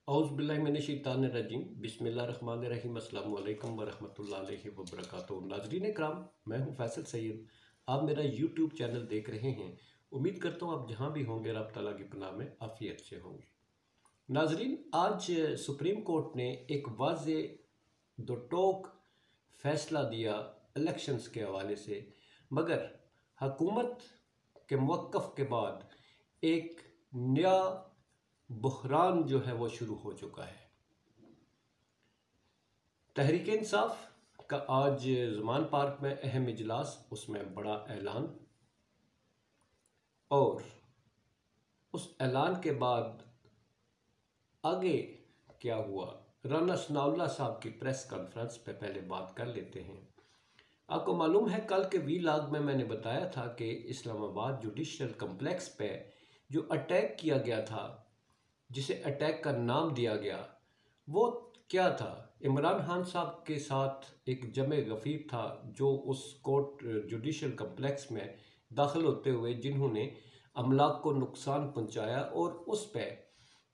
औज़ुबिल्लाहिमिनश्शैतानिर्रजीम बिस्मिल्लाहिर्रहमानिर्रहीम अस्सलामु अलैकुम वरहमतुल्लाहि वबरकातुहू। नाज़रीन इकराम, मैं हूं फैसल सैयद। आप मेरा यूट्यूब चैनल देख रहे हैं। उम्मीद करता हूं आप जहां भी होंगे रब तआला की पनाह में आफियत से होंगे। नाज़रीन, आज सुप्रीम कोर्ट ने एक वाज़े दो टोक फैसला दिया इलेक्शंस के हवाले से, मगर हकूमत के मौक़िफ़ के बाद एक नया बहरान जो है वो शुरू हो चुका है। तहरीक इंसाफ का आज ज़मान पार्क में अहम इजलास, उसमें बड़ा ऐलान, और उस ऐलान के बाद आगे क्या हुआ, राना सनाउल्लाह साहब की प्रेस कॉन्फ्रेंस पे पहले बात कर लेते हैं। आपको मालूम है कल के वीलॉग में मैंने बताया था कि इस्लामाबाद जुडिशल कम्प्लेक्स पे जो अटैक किया गया था, जिसे अटैक का नाम दिया गया, वो क्या था? इमरान खान साहब के साथ एक जमे गफीर था जो उस कोर्ट जुडिशल कम्प्लेक्स में दाखिल होते हुए जिन्होंने अमलाक को नुकसान पहुंचाया, और उस पर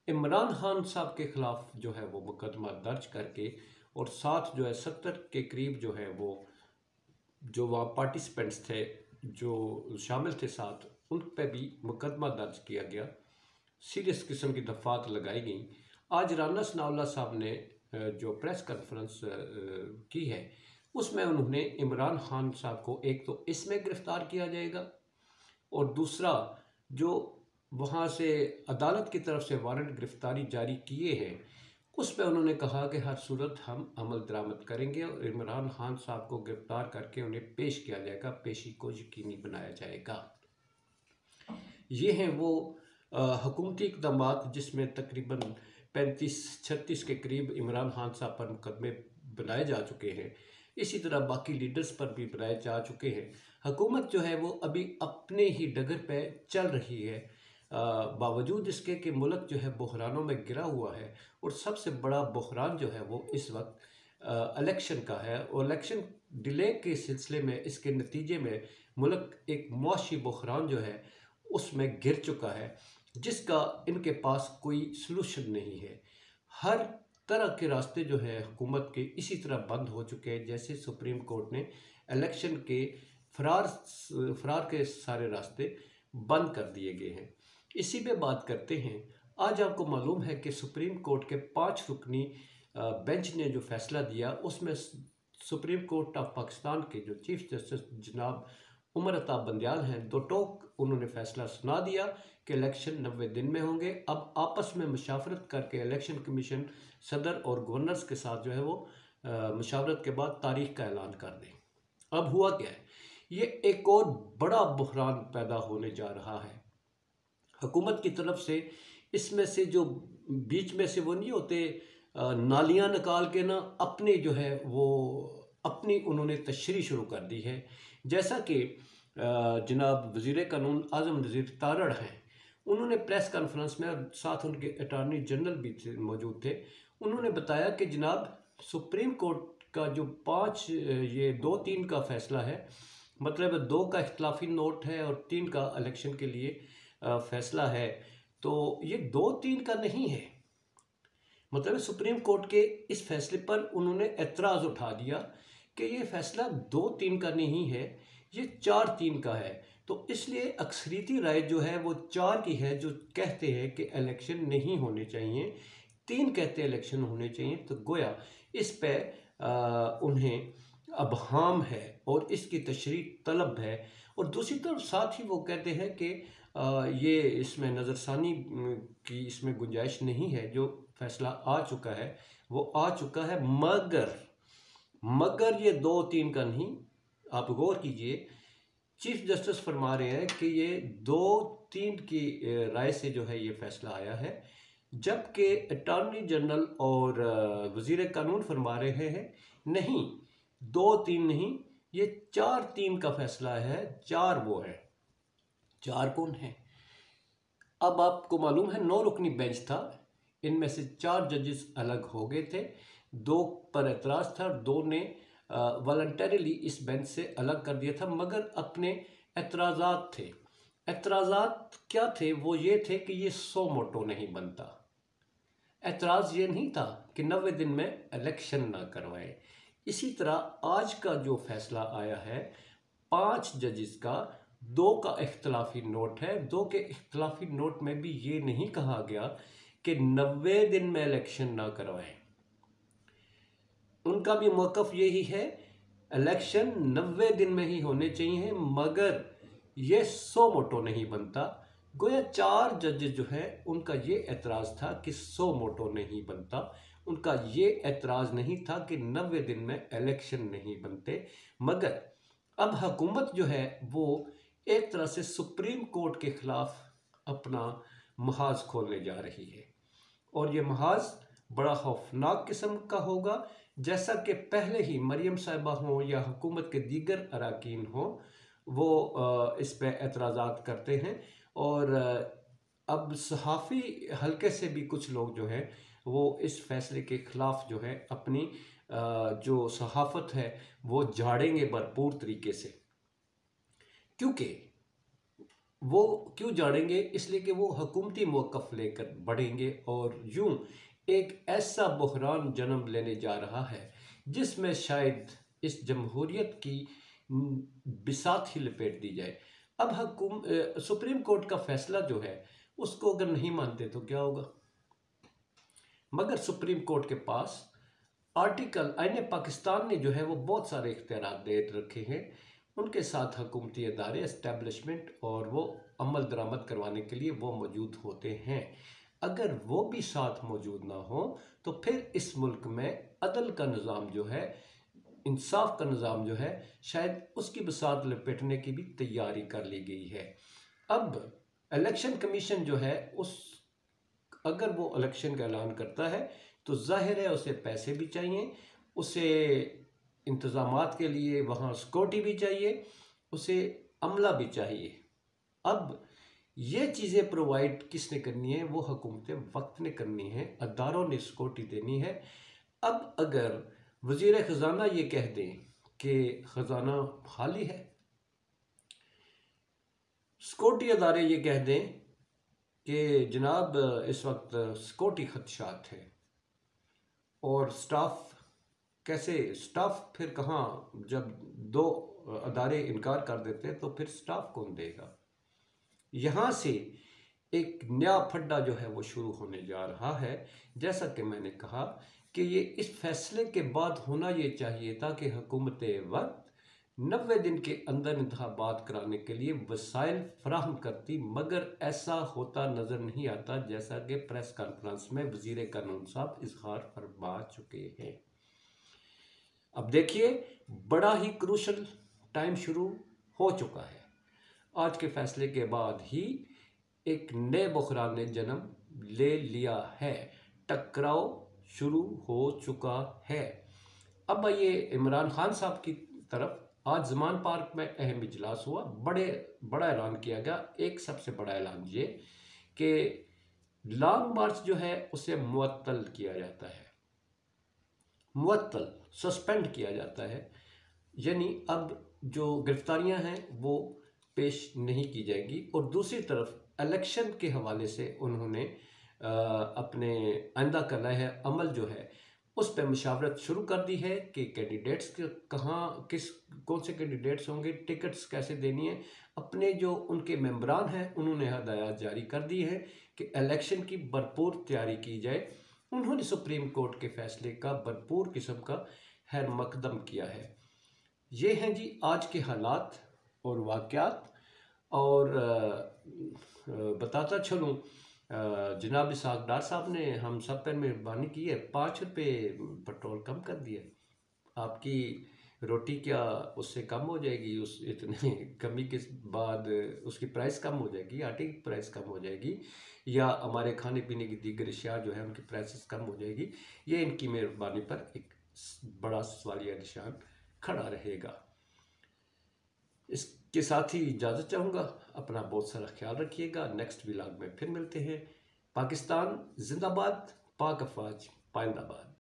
इमरान खान साहब के ख़िलाफ़ जो है वो मुकदमा दर्ज करके, और साथ जो है 70 के करीब जो है वो जो वहाँ पार्टिसिपेंट्स थे, जो शामिल थे साथ, उन पर भी मुकदमा दर्ज किया गया। सीरियस किस्म की दफ़ात लगाई गई। आज राना सनाउल्लाह साहब ने जो प्रेस कॉन्फ्रेंस की है, उसमें उन्होंने इमरान खान साहब को एक तो इसमें गिरफ़्तार किया जाएगा, और दूसरा जो वहाँ से अदालत की तरफ से वारंट गिरफ़्तारी जारी किए हैं, उस पर उन्होंने कहा कि हर सूरत हम अमल दरामद करेंगे और इमरान खान साहब को गिरफ़्तार करके उन्हें पेश किया जाएगा, पेशी को यकीनी बनाया जाएगा। ये हैं वो हुकूमती इक़दामात जिसमें तकरीबन 35-36 के करीब इमरान खान साहब पर मुकदमे बनाए जा चुके हैं। इसी तरह बाकी लीडर्स पर भी बनाए जा चुके हैं। हुकूमत जो है वो अभी अपने ही डगर पे चल रही है, बावजूद इसके कि मुल्क जो है बहरानों में गिरा हुआ है, और सबसे बड़ा बहरान जो है वो इस वक्त इलेक्शन का है, और इलेक्शन डिले के सिलसिले में इसके नतीजे में मुल्क एक मुआशी बहरान जो है उसमें गिर चुका है, जिसका इनके पास कोई सलूशन नहीं है। हर तरह के रास्ते जो है हुकूमत के इसी तरह बंद हो चुके हैं, जैसे सुप्रीम कोर्ट ने इलेक्शन के फरार के सारे रास्ते बंद कर दिए गए हैं। इसी पे बात करते हैं। आज आपको मालूम है कि सुप्रीम कोर्ट के 5 रुकनी बेंच ने जो फैसला दिया, उसमें सुप्रीम कोर्ट ऑफ पाकिस्तान के जो चीफ जस्टिस जनाब उमर अता बंदयाल हैं, दो टोक उन्होंने फैसला सुना दिया कि इलेक्शन 90 दिन में होंगे। अब आपस में मुशावरत करके इलेक्शन कमीशन सदर और गवर्नर्स के साथ जो है वो मुशावरत के बाद तारीख का ऐलान कर दें। अब हुआ क्या है, ये एक और बड़ा बहरान पैदा होने जा रहा है। हुकूमत की तरफ से इसमें से जो बीच में से वो नहीं होते नालियाँ निकाल के ना, अपने जो है वो अपनी उन्होंने तशरीह शुरू कर दी है। जैसा कि जनाब वज़ीर कानून आज़म नज़ीर तारड़ हैं, उन्होंने प्रेस कॉन्फ्रेंस में, और साथ उनके अटॉर्नी जनरल भी मौजूद थे, उन्होंने बताया कि जनाब सुप्रीम कोर्ट का जो 5 ये 2-3 का फैसला है, मतलब 2 का इख्तलाफी नोट है और 3 का इलेक्शन के लिए फैसला है, तो ये 2-3 का नहीं है। मतलब सुप्रीम कोर्ट के इस फैसले पर उन्होंने एतराज़ उठा दिया कि ये फैसला 2-3 का नहीं है, ये 4-3 का है। तो इसलिए अक्सरियती राय जो है वो 4 की है, जो कहते हैं कि इलेक्शन नहीं होने चाहिए, 3 कहते हैं इलेक्शन होने चाहिए। तो गोया इस पे उन्हें अबहाम है और इसकी तशरीह तलब है, और दूसरी तरफ साथ ही वो कहते हैं कि ये इसमें नज़रसानी की इसमें गुंजाइश नहीं है। जो फैसला आ चुका है वो आ चुका है, मगर ये 2-3 का नहीं। आप गौर कीजिए, चीफ जस्टिस फरमा रहे हैं कि ये 2-3 की राय से जो है ये फैसला आया है, जबकि अटॉर्नी जनरल और वज़ीर कानून फरमा रहे हैं नहीं, 2-3 नहीं, ये 4-3 का फैसला है। 4 वो है, 4 कौन है? अब आपको मालूम है 9 रुकनी बेंच था, इनमें से 4 जजेस अलग हो गए थे, 2 पर एतराज़ था, 2 ने वॉलंटरीली इस बेंच से अलग कर दिया था, मगर अपने एतराज़ात थे। एतराज़ात क्या थे? वो ये थे कि ये सो मोटो नहीं बनता। एतराज़ ये नहीं था कि 90 दिन में इलेक्शन ना करवाएं। इसी तरह आज का जो फैसला आया है 5 जजेस का, 2 का इख्तलाफी नोट है। 2 के इख्तलाफी नोट में भी ये नहीं कहा गया कि 90 दिन में इलेक्शन ना करवाएं। उनका भी मौक़िफ़ यही है, इलेक्शन 90 दिन में ही होने चाहिए, मगर ये सो मोटो नहीं बनता। गोया 4 जजेस जो है उनका ये एतराज़ था कि सो मोटो नहीं बनता। उनका ये एतराज़ नहीं था कि 90 दिन में इलेक्शन नहीं बनते। मगर अब हुकूमत जो है वो एक तरह से सुप्रीम कोर्ट के ख़िलाफ़ अपना महाज खोलने जा रही है, और ये महाज बड़ा खौफनाक किस्म का होगा। जैसा कि पहले ही मरियम साहिबा हों या हुकूमत के दीगर अरकान हों, वो इस पे एतराज़ात करते हैं, और अब सहाफ़ी हल्के से भी कुछ लोग जो हैं वो इस फैसले के ख़िलाफ़ जो है अपनी जो सहाफ़त है वो झाड़ेंगे भरपूर तरीके से। क्योंकि वो क्यों झाड़ेंगे? इसलिए कि वो हुकूमती मौक़िफ़ लेकर बढ़ेंगे, और यूं एक ऐसा बहरान जन्म लेने जा रहा है जिसमें शायद इस जमहूरियत की बिसात ही लपेट दी जाए। अब सुप्रीम कोर्ट का फैसला जो है उसको अगर नहीं मानते तो क्या होगा? मगर सुप्रीम कोर्ट के पास आर्टिकल आईन पाकिस्तान ने जो है वो बहुत सारे इख्तियार दे रखे हैं। उनके साथ हुकूमती अदारे, एस्टेब्लिशमेंट, और वो अमल दरामद करवाने के लिए वो मौजूद होते हैं। अगर वो भी साथ मौजूद ना हो तो फिर इस मुल्क में अदल का निज़ाम जो है, इंसाफ का निज़ाम जो है, शायद उसकी बिसात लपेटने की भी तैयारी कर ली गई है। अब इलेक्शन कमीशन जो है अगर वो इलेक्शन का ऐलान करता है तो जाहिर है उसे पैसे भी चाहिए, उसे इंतज़ामात के लिए वहाँ सिक्योरिटी भी चाहिए, उसे अमला भी चाहिए। अब ये चीज़ें प्रोवाइड किसने करनी है? वो हुकूमत वक्त ने करनी है, अदारों ने सिक्योरिटी देनी है। अब अगर वज़ीर ख़जाना ये कह दें कि ख़जाना खाली है, सिक्योरिटी अदारे ये कह दें कि जनाब इस वक्त सिक्योरिटी खदशात है, और स्टाफ फिर कहाँ, जब 2 अदारे इनकार कर देते हैं तो फिर स्टाफ कौन देगा? यहाँ से एक नया फड्डा जो है वो शुरू होने जा रहा है। जैसा कि मैंने कहा कि ये इस फैसले के बाद होना ये चाहिए था कि हुकूमत वक्त 90 दिन के अंदर इंतखाबात कराने के लिए वसाइल फराहम करती, मगर ऐसा होता नज़र नहीं आता, जैसा कि प्रेस कॉन्फ्रेंस में वज़ीर कानून साहब इज़हार फरमा चुके हैं। अब देखिए, बड़ा ही क्रूशल टाइम शुरू हो चुका है। आज के फैसले के बाद ही एक नए बहरान ने जन्म ले लिया है, टकराव शुरू हो चुका है। अब आइए इमरान खान साहब की तरफ। आज ज़मान पार्क में अहम इजलास हुआ, बड़ा ऐलान किया गया। एक सबसे बड़ा ऐलान ये कि लॉन्ग मार्च जो है उसे मुअत्तल किया जाता है, मुअत्तल सस्पेंड किया जाता है, यानी अब जो गिरफ्तारियां हैं वो पेश नहीं की जाएंगी। और दूसरी तरफ इलेक्शन के हवाले से उन्होंने अपने आइंदा करना है अमल जो है उस पर मशावरत शुरू कर दी है कि कैंडिडेट्स कौन से कैंडिडेट्स होंगे, टिकट्स कैसे देनी है। अपने जो उनके मेंबरान हैं उन्होंने हदायत जारी कर दी है कि इलेक्शन की भरपूर तैयारी की जाए। उन्होंने सुप्रीम कोर्ट के फैसले का भरपूर किस्म का खैर मकदम किया है। ये हैं जी आज के हालात और वाक़यात। और बताता चलूँ, जनाब इसहाक डार साहब ने हम सब पर मेहरबानी की है, 5 रुपये पेट्रोल कम कर दिया। आपकी रोटी क्या उससे कम हो जाएगी? उस इतने कमी के बाद उसकी प्राइस कम हो जाएगी, आटे की प्राइस कम हो जाएगी, या हमारे खाने पीने की दीगर अशिया जो है उनकी प्राइसेस कम हो जाएगी? ये इनकी मेहरबानी पर एक बड़ा सवालिया निशान खड़ा रहेगा। इसके साथ ही इजाज़त चाहूँगा। अपना बहुत सारा ख्याल रखिएगा। नेक्स्ट व्लॉग में फिर मिलते हैं। पाकिस्तान जिंदाबाद, पाक अफवाज पाइंदाबाद।